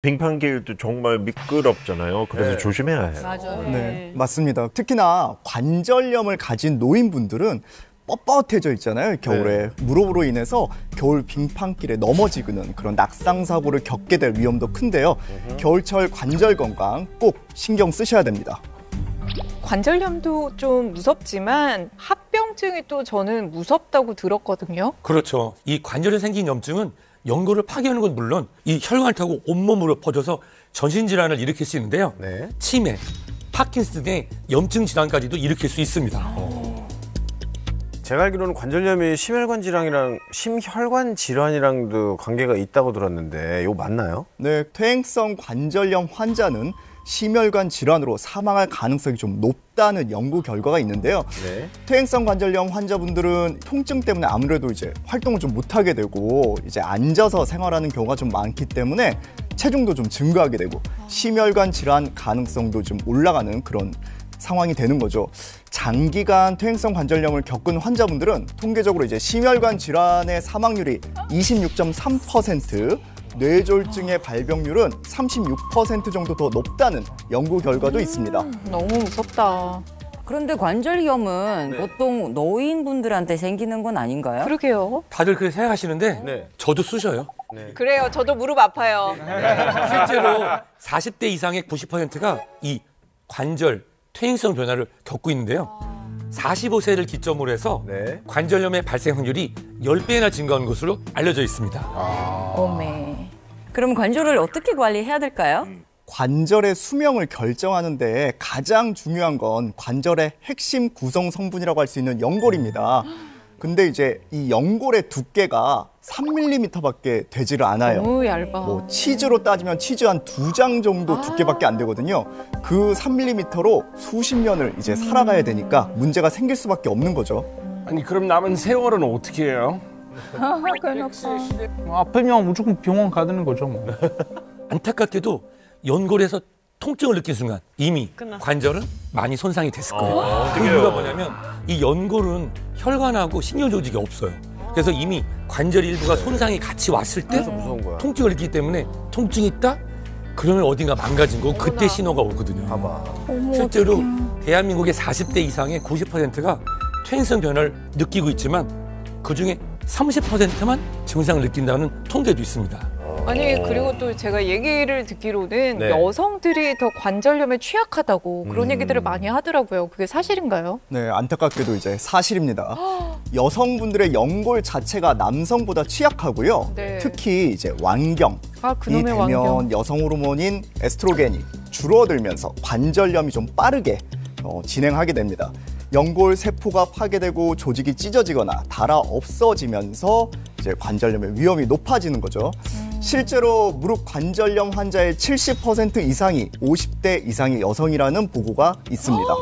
빙판길도 정말 미끄럽잖아요. 그래서 조심해야 해요. 맞아요. 네, 맞습니다. 특히나 관절염을 가진 노인분들은 뻣뻣해져 있잖아요. 겨울에 무릎으로 인해서 겨울 빙판길에 넘어지는 그런 낙상 사고를 겪게 될 위험도 큰데요. 겨울철 관절 건강 꼭 신경 쓰셔야 됩니다. 관절염도 좀 무섭지만 합병증이 또 저는 무섭다고 들었거든요. 그렇죠. 이 관절에 생긴 염증은 연골을 파괴하는 건 물론 이 혈관을 타고 온몸으로 퍼져서 전신질환을 일으킬 수 있는데요. 치매, 파킨슨 등의 염증 질환까지도 일으킬 수 있습니다. 제가 알기로는 관절염이 심혈관 질환이랑도 관계가 있다고 들었는데 이거 맞나요? 네, 퇴행성 관절염 환자는 심혈관 질환으로 사망할 가능성이 좀 높다는 연구 결과가 있는데요. 퇴행성 관절염 환자분들은 통증 때문에 아무래도 이제 활동을 좀 못하게 되고 이제 앉아서 생활하는 경우가 좀 많기 때문에 체중도 좀 증가하게 되고 심혈관 질환 가능성도 좀 올라가는 그런 상황이 되는 거죠. 장기간 퇴행성 관절염을 겪은 환자분들은 통계적으로 이제 심혈관 질환의 사망률이 26.3%, 뇌졸중의 발병률은 36% 정도 더 높다는 연구 결과도 있습니다. 너무 무섭다. 그런데 관절염은 보통 노인분들한테 생기는 건 아닌가요? 그러게요. 다들 그렇게 생각하시는데 저도 쑤셔요. 그래요. 저도 무릎 아파요. 실제로 40대 이상의 90%가 이 관절 퇴행성 변화를 겪고 있는데요. 45세를 기점으로 해서 관절염의 발생 확률이 10배나 증가한 것으로 알려져 있습니다. 어메. 그럼 관절을 어떻게 관리해야 될까요? 관절의 수명을 결정하는데 가장 중요한 건 관절의 핵심 구성 성분이라고 할 수 있는 연골입니다. 근데 이제 이 연골의 두께가 3mm밖에 되지를 않아요. 너무 얇아. 뭐 치즈로 따지면 치즈 한 2장 정도 두께밖에 안 되거든요. 그 3mm로 수십 년을 이제 살아가야 되니까 문제가 생길 수밖에 없는 거죠. 아니 그럼 남은 세월은 어떻게 해요? 아프면 무조건 병원 가는 거죠 뭐. 안타깝게도 연골에서 통증을 느낀 순간 이미 관절은 많이 손상이 됐을 거예요. 그 이유가 뭐냐면 이 연골은 혈관하고 신경 조직이 없어요. 그래서 이미 관절 일부가 손상이 같이 왔을 때 무서운 거야. 통증을 느끼기 때문에 통증이 있다? 그러면 어딘가 망가진 거고 그때 신호가 오거든요. 실제로 대한민국의 40대 이상의 90%가 퇴행성 변화를 느끼고 있지만 그중에 30%만 증상을 느낀다는 통계도 있습니다. 아니 그리고 또 제가 얘기를 듣기로는 여성들이 더 관절염에 취약하다고 그런 얘기들을 많이 하더라고요. 그게 사실인가요? 네, 안타깝게도 이제 사실입니다. 여성분들의 연골 자체가 남성보다 취약하고요. 특히 이제 완경, 이 되면 완경. 여성 호르몬인 에스트로겐이 줄어들면서 관절염이 좀 빠르게 진행하게 됩니다. 연골 세포가 파괴되고 조직이 찢어지거나 닳아 없어지면서 이제 관절염의 위험이 높아지는 거죠. 실제로 무릎 관절염 환자의 70% 이상이 50대 이상의 여성이라는 보고가 있습니다.